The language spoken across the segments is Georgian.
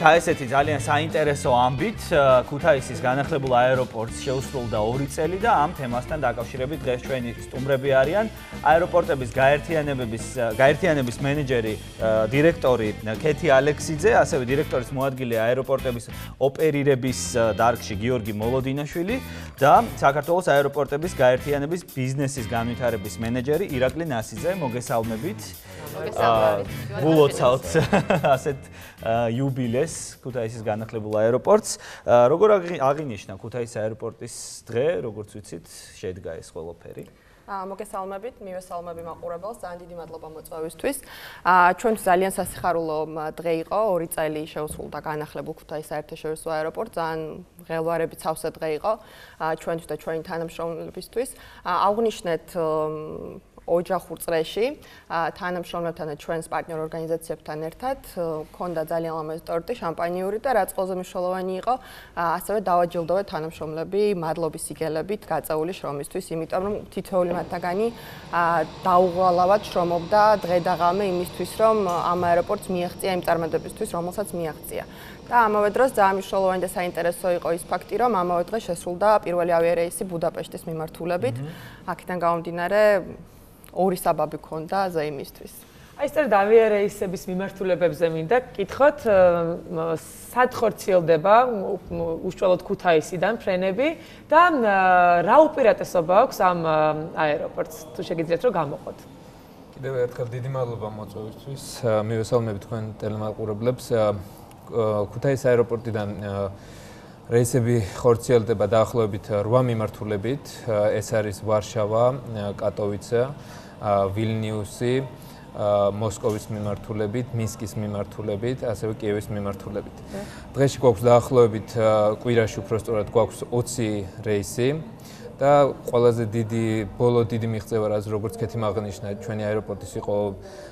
და ესეთი ძალიან საინტერესო ამბით ქუთაისის განახლებულ აეროპორტს შეუსრულდა 2 წელი და ამ თემასთან დაკავშირებით დღეს ჩვენი სტუმრები არიან აეროპორტების გაერთიანების მენეჯერი დირექტორი ქეთი ალექსიძე, ასევე დირექტორის მოადგილე აეროპორტების ოპერირების დარგში გიორგი მოლოდინაშვილი და საქართველოს აეროპორტების გაერთიანების ბიზნესის განვითარების მენეჯერი ირაკლი ნასიძე. მოგესალმებით. ულოცავთ ასეთ იუბილეს ქუთაისის განახლებულ აეროპორტს. როგორ აღინიშნა ქუთაისის აეროპორტის დღე, როგორც ვიცით, შედგა ეს ყველაფერი? მოგესალმებით, მივესალმები მაყურებელს, ძალიან დიდი მადლობა მოწვევისთვის. ჩვენთვის ძალიან სასიხარულო დღე იყო, 2 წელი შეუსრულდა განახლებულ ქუთაისის საერთაშორისო აეროპორტს, ძალიან ღელვარებით სავსე დღე იყო ჩვენთვის და ჩვენი თანამშრომლებისთვის. აღვნიშნეთ ოჯახურ წრეში თანამშრომლებთან და ჩვენს პარტნიორ ორგანიზაციებთან ერთად ქონდა ძალიან ლამაზი ტორტი, შამპანიური და რაც ყველაზე მნიშვნელოვანი იყო, ასევე დავაჯილდოვეთ თანამშრომლები მადლობის სიგელებით გაწეული შრომისთვის, იმიტომ რომ თითოეული მათგანი დაუღალავად შრომობდა დღე და ღამე იმისთვის, რომ ამ აეროპორტს მიაღწია იმ წარმატებისთვის, რომელსაც მიაღწია. და ამავე დროს ძალიან მნიშვნელოვანი და საინტერესო იყო ის ფაქტი, რომ ამავე დღეს შესრულდა პირველი ავიარეისი ბუდაპეშტის მიმართულებით. აქედან გამომდინარე ორი საბაბი ქონდა ზეიმისთვის. აი სწორედ ავიარეისების მიმართულებებზე მინდა გკითხოთ, სად ხორციელდება უშუალოდ ქუთაისიდან ფრენები და რა უპირატესობა აქვს ამ აეროპორტს, თუ შეგიძლიათ რომ გამოყოთ. კიდევ ერთხელ დიდი მადლობა მოწვევისთვის. მივესალმებით თქვენ ტელემაყურებლებს. ქუთაისის აეროპორტიდან რეისები ხორციელდება დაახლოებით 8 მიმართულებით. ეს არის ვარშავა, კატოვიცე, ვილნიუსი, მოსკოვის მიმართულებით, მინსკის მიმართულებით, ასევე კიევის მიმართულებით. დღეში გვაქვს დაახლოებით კვირაში უბრალოდ გვაქვს 20 რეისი და ყველაზე დიდი მიღწევა რაც როგორც ქეთიმ აღნიშნა ჩვენი აეროპორტის იყო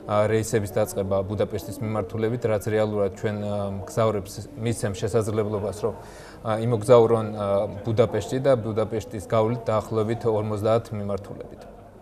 რეისების დაწყება ბუდაპეშტის მიმართულებით, რაც რეალურად ჩვენ მგზავრებს მისცემს შესაძლებლობას რომ იმოგზაურონ ბუდაპეშტი და ბუდაპეშტის გავლით დაახლოებით 50 მიმართულებით.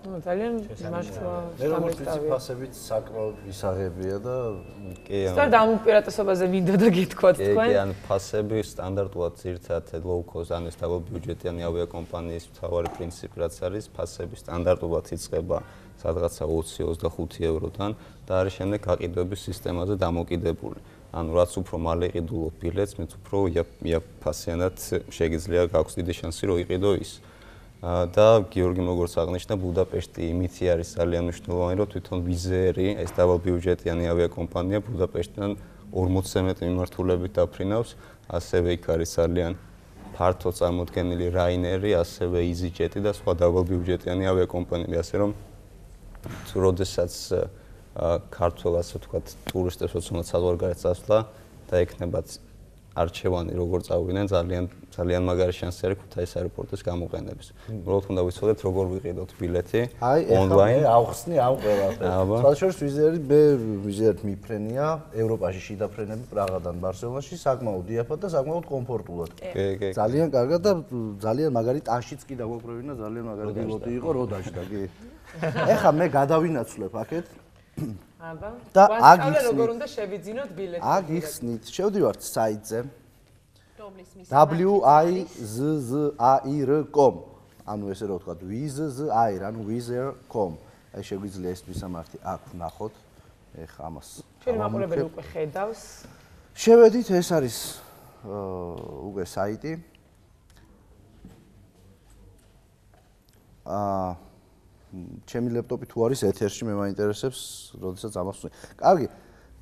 ძალიან მართლა როგორც ვიცი ფასებით საკმაოდ ვისაღებია და სწორედ ამ უპირატესობაზე მინდოდა გითქვათ თქვენ. კი, ან ფასები სტანდარტულად ძირითადად low cost ან ეს დაბალბიუჯეტიანი ავიაკომპანიის მთავარი პრინციპი რაც არის, ფასები სტანდარტულად იწყება სადღაცა 20-25 ევროდან და არის შემდეგ გაყიდვების სისტემაზე დამოკიდებული. ანუ რაც უფრო მალე იყიდულობ ბილეთს, მით უფრო ფასიანად შეგიძლია გაქვს დიდი შანსი რომ იყიდო ის. და გიორგი როგორც აღნიშნა, ბუდაპეშტი იმითი არის ძალიან მნიშვნელოვანი, რომ თვითონ ვიზერი, ეს დაბალბიუჯეტიანი ავიაკომპანია ბუდაპეშტიდან 40-ზე მეტი მიმართულებით დაფრინავს, ასევე იქ არის ძალიან ფართო წარმოდგენილი რაინერი, ასევე EasyJet და სხვა დაბალბიუჯეტიანი ავიაკომპანიები, ასე რომ თუ როდესაც ქართველ ასე ვთქვათ ტურისტებს როდესაც საზღვარგარეთ წასვლა და ექნებათ არჩევანი როგორ წავიდნენ ძალიან მაგარი შანსი არის ქუთაისის აეროპორტის გამოყენების. უბრალოდ უნდა ვიცოდეთ როგორ ვიყიდოთ ბილეთი ონლაინ. ავხსნი ამ ყველაფერს. სხვადასხვა ვიზერით მიფრენია ევროპაში შიდა ფრენები პრაღადან ბარსელონაში საკმაოდ იაფად და საკმაოდ კომფორტულად. ძალიან კარგად და ძალიან მაგარი ტაშიც კი დაგვაკვირვებინა, ძალიან მაგარი პილოტი იყო როდაშდა კი. ეხლა მე გადავინაცვლებ აქეთ. აბა. და აგ როგორ უნდა შევიძინოთ ბილეთი. აგ იხსნით, შევდივართ საიტზე. wizzair.com. ანუ ესე რომ ვთქვათ wizzair, ანუ wizzair.com. აი შეგვიძლია ეს მისამართი აქ ვნახოთ. ეხლა ამას. ჩვენი მაყურებელი უკვე ხედავს. შევედით, ეს არის უკვე საიტი. ჩემი ლეპტოპი თუ არის ეთერში, მე მაინტერესებს, როდესაც ამას ვსვენ. კარგი.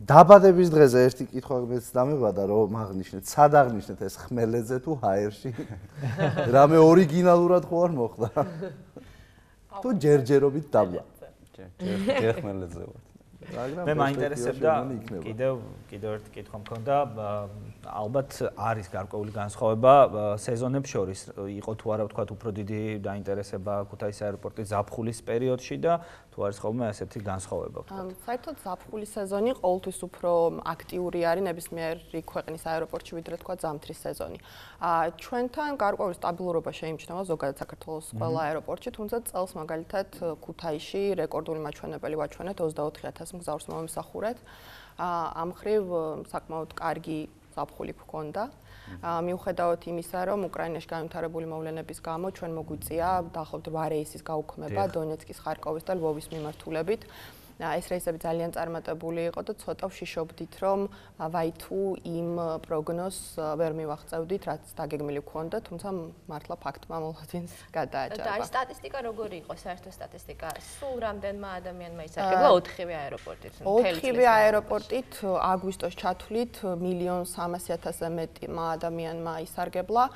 დაბადების დღეზე ერთი კითხვა მეც დამებადა, რომ აღნიშნეთ, სად აღნიშნეთ ეს ხმელეთზე თუ ჰაერში? რამე ორიგინალურად ხო არ მოხდა? თუ ჯერჯერობით დაბლა. ჯერ ხმელეთზე ვარ. მე მაინტერესებდა კიდევ ერთი კითხვა მქონდა, ალბათ არის გარკვეული განსხვავება სეზონებს შორის. იყო თუ არა ვთქვათ უფრო დიდი დაინტერესება ქუთაისის აეროპორტის ზაფხულის პერიოდში და თუ არის ხოლმე ასეთი განსხვავება ვთქვათ. საერთოდ ზაფხულის სეზონი ყოველთვის უფრო აქტიური არის ნებისმიერი ქვეყნის აეროპორტში ვიდრე თქვა ზამთრის სეზონი. ჩვენთან გარკვეული სტაბილურობა შეიმჩნევა ზოგადად საქართველოს ყველა აეროპორტში, თუმცა წელს მაგალითად ქუთაისში რეკორდული მაჩვენებელი ვაჩვენეთ 24000 მგზავრს მომსახურეთ. ამ მხრივ საკმაოდ კარგი ზაფხული გქონდა. მიუხედავად იმისა, რომ უკრაინაში განვითარებული მოვლენების გამო ჩვენ მოგვიწია დაახლოებით 8 რეისის გაუქმება დონეცკის, ხარკოვის და ლვოვის მიმართულებით. ეს რეისები ძალიან წარმატებული იყო და ცოტა ვშიშობდით, რომ ვაი თუ იმ პროგნოზს ვერ მივაღწევდით, რაც დაგეგმილი გქონდა, თუმცა მართლა ფაქტმა მოლოდინს გადააჭარბა. და აი სტატისტიკა როგორი იყო, საერთო სტატისტიკა? სულ რამდენმა ადამიანმა ისარგებლა 4-ვე აეროპორტით? 4-ვე აეროპორტით აგვისტოს ჩათვლით 1.300.000-ზე მეტმა ადამიანმა ისარგებლა.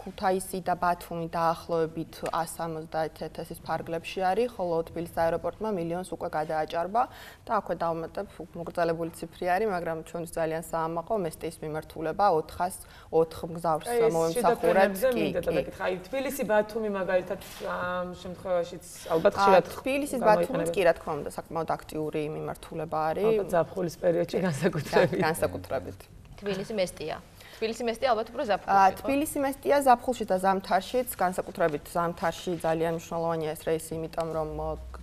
ქუთაისი და ბათუმი დაახლოებით 170.000-ის ფარგლებში არის, ხოლო თბილისის აეროპორტმა 1.000.000 უკვე გადააჭარბა და აქვე დავუმატებ მოგრძალებული ციფრი არის, მაგრამ ჩვენთვის ძალიან საამაყო მესტიის მიმართულება 404 მგზავრს მომემსახურებს კი. აი თბილისი ბათუმი მაგალითად ამ შემთხვევაშიც ალბათ ხშირად თბილისის ბათუმიც კი რა თქმა უნდა საკმაოდ აქტიური მიმართულება არის. ალბათ ზაფხულის პერიოდში განსაკუთრებით. თბილისი მესტია. თბილისი მესტია ალბათ უფრო ზაფხულში. თბილისი მესტია ზაფხულში და ზამთარშიც, განსაკუთრებით ზამთარში ძალიან მნიშვნელოვანია ეს რეისი, იმიტომ რომ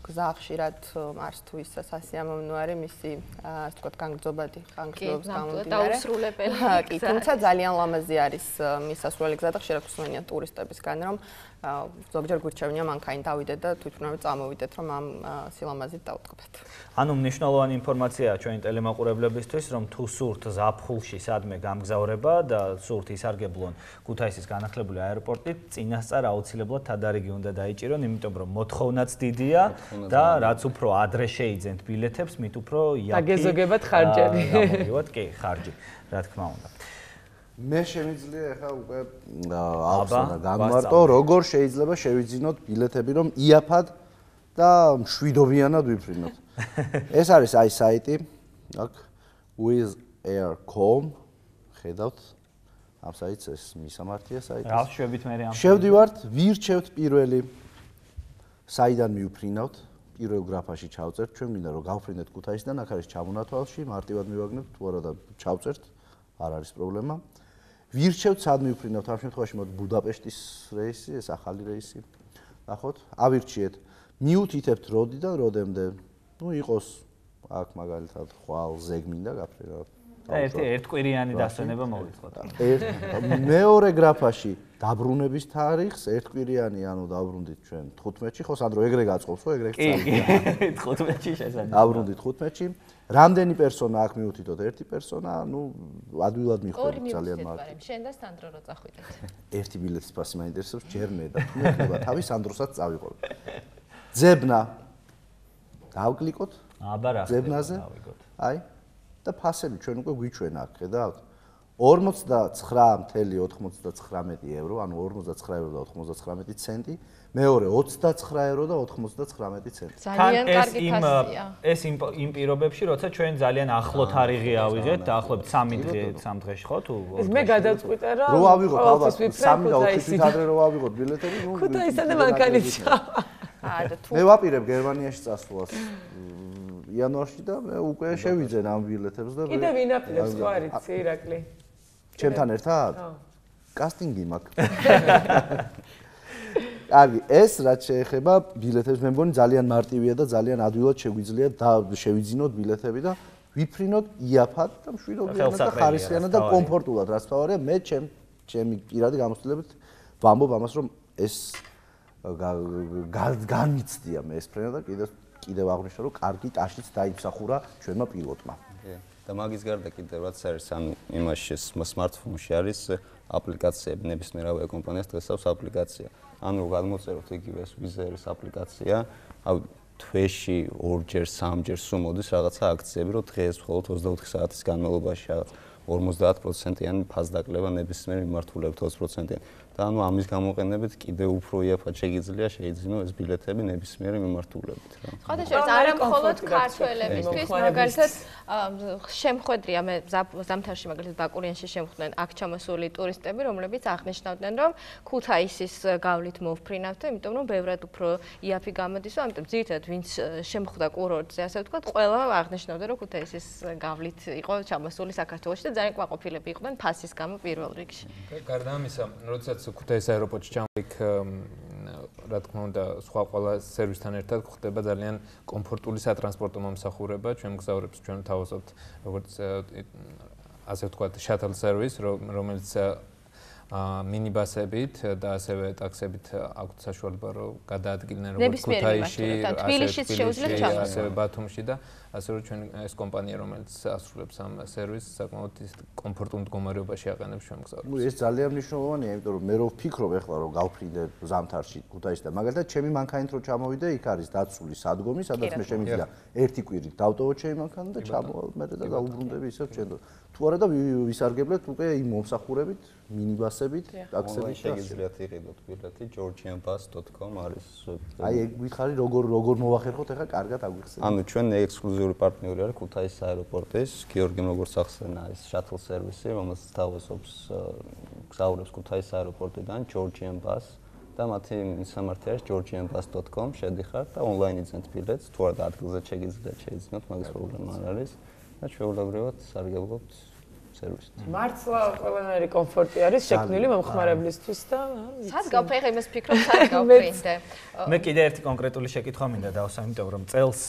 გზა ხშირად არც თუ ის სასიამოვნო არის მისი ასე ვთქვათ განგრძობადი ხანგრძლივობის გამომდინარე. დაუსრულებელი. კი, თუმცა ძალიან ლამაზი არის მისასვლელი გზა და ხშირად ხსნიან ტურისტებისგან, რომ ზოგჯერ გვირჩევნია მანქანი დავიდეთ და თვითონავე წამოვიდეთ, რომ ამ სილამაზით დავტყდეთ. ანუ მნიშვნელოვანი ინფორმაციაა ჩვენი ტელემაყურებლებისთვის, რომ თუ სურთ ზაფხულში სადმე გამგზავრება და სურთ ისარგებლონ ქუთაისის განახლებული აეროპორტით, წინასწარ აუცილებლად თადარიგი უნდა დაიჭირონ, იმიტომ რომ მოთხოვნაც დიდია და რაც უფრო ადრე შეიძენთ ბილეთებს, მით უფრო იაფი დაგეზოგებათ ხარჯები. გამოგივათ, კი, ხარჯი, რა თქმა უნდა. მე შემიძლია ახლა უკვე ახსნა განმარტო, როგორ შეიძლება შევიძინოთ ბილეთები, რომ იაფად და მშვიდობიანად ვიფრინოთ. ეს არის აი საიტი, აქ withair.com ხედავთ ამ საიტს, ეს მისამართია საიტი. რა შვებით მე ამ. შევდივართ, ვირჩევთ პირველი საიდან მივფრინავთ, პირველ გრაფაში ჩავწერთ, ჩვენ მინდა რომ გავფრინდეთ ქუთაისიდან, აქ არის ჩამონათვალში, მარტივად მივაგნებთ, თუ არა და ჩავწერთ, არ არის პრობლემა. ვირჩევთ სად მივფრინავთ, ამ შემთხვევაში მოდ ბუდაპეშტის რეისი, ეს ახალი რეისი. ნახოთ, ავირჩიეთ. მიუთითებთ როდიდან როდემდე. ნუ იყოს აქ მაგალითად ხვალ ზეგმინდა გაფრინდა. ერთკვირიანი დასვენება მოვიწყოთ. მეორე გრაფაში დაბრუნების თარიღს, ერთკვირიანი, ანუ დაბრუნდით ჩვენ 15-ში, ხო სანდრო ეგრე გაწყობს, ხო ეგრე წავიდა. 15-ში შესაძლოა. დაბრუნდით 15-ში. რამდენი პერსონა აქ მიუთითოთ? ერთი პერსონა, ნუ ადვილად მიხვდებით ძალიან მარტივ. შენ და სანდრო რო წახვიდეთ. ერთი ბილეთის ფასი მაინტერესებს, ჯერ მე და თუ მექნება თავი სანდროსაც წავიყოლ. ძებნა. დავკლიკოთ. აბა რა. ძებნაზე. აი და ფასები ჩვენ უკვე გვიჩვენა აქ, ხედავთ? 49.99 ევრო, ანუ 49 ევრო და 99 ცენტი, მეორე 29 ევრო და 99 ცენტი. ძალიან კარგი ფასია. ეს იმ პირობებში, როცა ჩვენ ძალიან ახლო თარიღი ავიღეთ, დაახლოებით 3 დღეში ხო თუ? მე გადავწყვიტე რომ რო ავიღოთ ალბათ 3 და 4 თვით ადრე რო ავიღოთ ბილეთები, ნუ ქუთაისთან და მანქანით. მე ვაპირებ გერმანიაში წასვლას იანვარში და მე უკვე შევიძენ ამ ბილეთებს და კიდე ვინ აპირებს ხო არის ირაკლი? ჩემთან ერთად? კასტინგი მაქვს. კარგი, ეს რაც შეეხება ბილეთებს, მე მგონი ძალიან მარტივია და ძალიან ადვილად შეგვიძლია შევიძინოთ ბილეთები და ვიფრინოთ იაფად და მშვიდობიანად და ხარისხიანად და კომფორტულად, რაც თავარია, მე ჩემი პირადი გამოცდილებით ვამბობ ამას, რომ ეს განიცდია მე ეს ფრენა და კიდევ აღნიშნო, რომ კარგი ტაშიც დაიმსახურა ჩვენმა პილოტმა. და მაგის გარდა კიდევ რაც არის, ანუ იმაში smartphone-ში არის აპლიკაციები, ნებისმიერ ავიაკომპანიას დღეს აქვს აპლიკაცია. ანუ გადმოწეროთ იგივე Wizz-Air-ის აპლიკაცია, თვეში 2-ჯერ, 3-ჯერ სულ მოდის რაღაცა აქციები, რომ დღეს მხოლოდ 24 საათის განმავლობაში რაღაც 50%-იანი ფასდაკლება ნებისმიერ მიმართულებით 20%-იანი. და ანუ ამის გამოყენებით კიდევ უფრო იაფად შეიძლება ეს ბილეთები ნებისმიერი მიმართულებით რა. ხოდაშორის არა მხოლოდ ქართველებისთვის, მაგალითად შემხვედრია მე ზამთარში მაგალითად ბაკურიანში შემხვდნენ აქ ჩამოსული ტურისტები, რომლებიც აღნიშნავდნენ, რომ ქუთაისის გავლით მოვფრინავთ, იმიტომ რომ ბევრად უფრო იაფი გამოდის, ამიტომ ძირითადად ვინც შემხვდა კურორტზე, ასე ვთქვათ, ყველა აღნიშნავდა, რომ ქუთაისის გავლით იყო ჩამოსული საქართველოში და ძალიან კმაყოფილები იყვნენ ფასის გამო პირველ რიგში. გარდა ამისა, როდესაც ქუთაისის აეროპორტში ჩამოვიქ რა თქმა უნდა, სხვა ყველა სერვისთან ერთად ხდება ძალიან კომფორტული სატრანსპორტო მომსახურება ჩვენ მგზავრებს, ჩვენ თავაზობთ როგორც ასე ვთქვათ, shuttle service, რომელიც მინიბასებით და ასევე ტაქსებით აქვთ საშუალება რომ გადაადგილდნენ როგორც ქუთაისში, თბილისშიც შეუძლიათ ჩამოვა. ასევე ბათუმში და ასე რომ ჩვენ ეს კომპანია რომელიც ასრულებს ამ სერვისს საკმაოდ კომფორტულ მდგომარეობაში აყენებს ჩვენ მგზავრებს. ეს ძალიან მნიშვნელოვანია, იმიტომ რომ მე რო ვფიქრობ ეხლა რომ გავფრინდე ზამთარში ქუთაისში და მაგალითად ჩემი მანქანით რო ჩამოვიდე, იქ არის დაცული სადგომი, სადაც მე შემიძლია ერთი კვირით დავტოვოთ ჩემი მანქანა და ჩამოვალ მე და დაუბრუნდები ისევ ჩემო. თუ არა და ვისარგებლეთ უკვე იმ მომსახურებით, მინიბასებით, ტაქსებით. შეგიძლიათ იყიდოთ ბილეთი georgianbus.com არის. აი ეგ გითხარი როგორ მოვახერხოთ ახლა კარგად აგვიხსენეთ. ანუ ჩვენ ექსკლუზიური პარტნიორი არის ქუთაისის აეროპორტის, გიორგიმ როგორც ახსენა ის shuttle service, რომელსაც თავაზობს გზავრებს ქუთაისის აეროპორტიდან Georgian Bus და მათი სამართი არის georgianbus.com, შედიხართ და ონლაინ იძენთ ბილეთს, თუ არა ადგილზე შეგიძლიათ შეიძინოთ, მაგის პრობლემა არ არის და ჩვეულებრივად სარგებლობთ სერვისით. მართლა ყველანაირი კომფორტი არის შექმნილი მომხმარებლისთვის და სად გავფრინდე იმას ფიქრობ, სად გავფრინდე. მე კიდე ერთი კონკრეტული შეკითხვა მინდა დავსვა, იმიტომ რომ წელს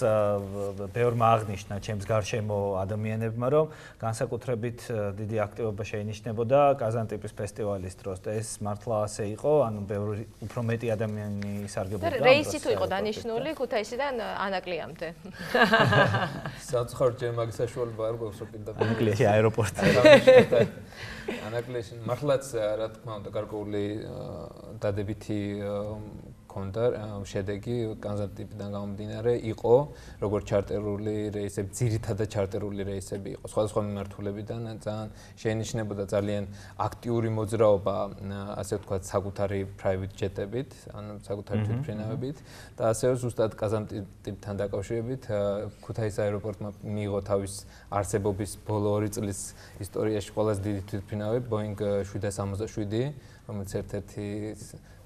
ბევრმა აღნიშნა ჩემს გარშემო ადამიანებმა, რომ განსაკუთრებით დიდი აქტივობა შეინიშნებოდა კაზანტიპის ფესტივალის დროს და ეს მართლა ასე იყო, ანუ ბევრი უფრო მეტი ადამიანი სარგებლობდა. რეისი თუ იყო დანიშნული ქუთაისიდან ანაკლიამდე. საცხარ ჯერ მაგის საშუალება არ გვაქვს რომ პირდაპირ ანაკლიაში აეროპორტი. ანაკლიაში მართლაც რა თქმა უნდა გარკვეული დადებითი კონდა შედეგი კანზანტიპიდან გამომდინარე იყო როგორც ჩარტერული რეისები, ძირითადად ჩარტერული რეისები იყო სხვადასხვა მიმართულებიდან ძალიან შეინიშნებოდა ძალიან აქტიური მოძრაობა ასე ვთქვათ საკუთარი private jet-ებით, ანუ საკუთარი თვითმფრინავებით და ასევე ზუსტად კაზანტიპთან დაკავშირებით ქუთაისის აეროპორტმა მიიღო თავის არსებობის ბოლო 2 წლის ისტორიაში ყველაზე დიდი თვითმფრინავი Boeing 767, რომელიც ერთ-ერთი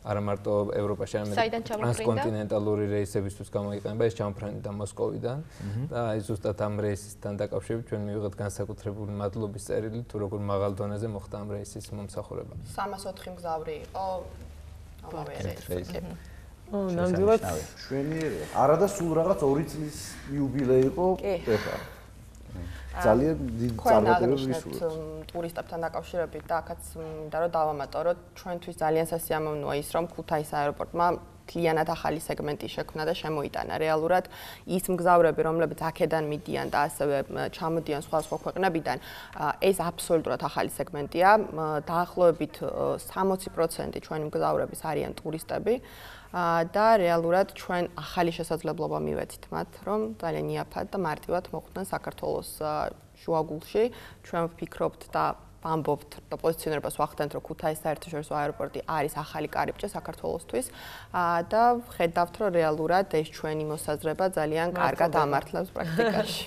არა მარტო ევროპაში, არამედ ტრანსკონტინენტალური რეისებისთვის გამოიყენება, ეს ჩამოფრენდა მოსკოვიდან და აი ზუსტად ამ რეისთან დაკავშირებით ჩვენ მივიღეთ განსაკუთრებული მადლობის წერილი, თუ როგორ მაღალ დონეზე მოხდა ამ რეისის მომსახურება. 304 მგზავრი იყო ამავე რეისში. ნამდვილად შვენიერია. არა და სულ რაღაც 2 წლის იუბილეი იყო ეხლა. ძალიან დიდი წარმატებები ვისურვებთ. ტურისტებთან დაკავშირებით და აქაც მინდა რომ დავამატოროთ, ჩვენთვის ძალიან სასიამოვნოა ის, რომ ქუთაისის აეროპორტმა მთლიანად ახალი სეგმენტი შექმნა და შემოიტანა. რეალურად ის მგზავრები, რომლებიც აქედან მიდიან და ასევე ჩამოდიან სხვადასხვა ქვეყნებიდან, ეს აბსოლუტურად ახალი სეგმენტია. დაახლოებით 60% ჩვენი მგზავრების არიან ტურისტები. და რეალურად ჩვენ ახალი შესაძლებლობა მივეცით მათ, რომ ძალიან იაფად და მარტივად მოხვდნენ საქართველოს შუაგულში. ჩვენ ვფიქრობთ და ვამბობთ და პოზიციონირებას ვახდენთ, რომ ქუთაისის საერთაშორისო აეროპორტი არის ახალი კარიბჭე საქართველოსთვის და ხედავთ, რომ რეალურად ეს ჩვენი მოსაზრება ძალიან კარგად ამართლებს პრაქტიკაში.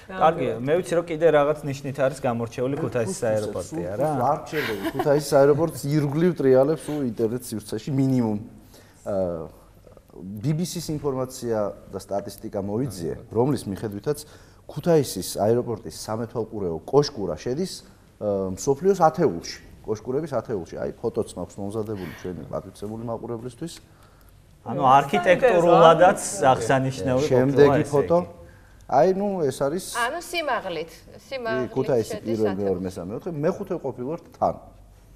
კარგი, მე ვიცი რომ კიდე რაღაც ნიშნით არის გამორჩეული ქუთაისის აეროპორტი, არა? არ ჩერდება. ქუთაისის აეროპორტს ირგვლივ ტრიალებს ინტერნეტ სივრცეში მინიმუმ BBC-ის ინფორმაცია და სტატისტიკა მოვიძიე, რომლის მიხედვითაც ქუთაისის აეროპორტის სამეთვალყურეო კოშკურა შედის მსოფლიოს ათეულში. კოშკურების ათეულში. აი ფოტოც მაქვს მომზადებული ჩვენი პატივცემული მაყურებლისთვის. ანუ არქიტექტურულადაც აღსანიშნავი ყოფილა. შემდეგი ფოტო. აი ნუ ეს არის ანუ სიმაღლით ქუთაისის პირველ მეორე მესამე ოთხე მეხუთე ყოფილვართ თან.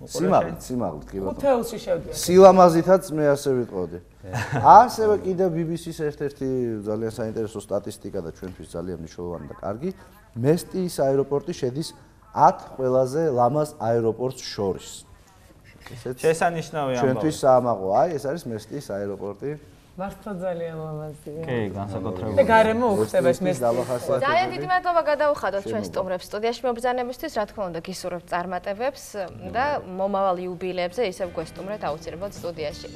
სიმაღლით კი ბატონო. ქუთაისში შევდივარ. სილამაზითაც მე ასე ვიტყოდი. ასევე კიდე BBC-ის ერთ-ერთი ძალიან საინტერესო სტატისტიკა და ჩვენთვის ძალიან მნიშვნელოვანი და კარგი. მესტიის აეროპორტი შედის 10 ყველაზე ლამაზ აეროპორტს შორის. შესანიშნავი ამბავი. ჩვენთვის საამაყო, აი ეს არის მესტიის აეროპორტი. მართლა ძალიან ლამაზია. კი, განსაკუთრებით. და გარემო უხდება ეს მესტიის. ძალიან დიდი მადლობა გადაუხადოთ ჩვენ სტუმრებს სტუდიაში მობრძანებისთვის, რა თქმა უნდა გისურვებთ წარმატებებს და მომავალ იუბილეებზე ისევ გვესტუმრეთ აუცილებლად სტუდიაში.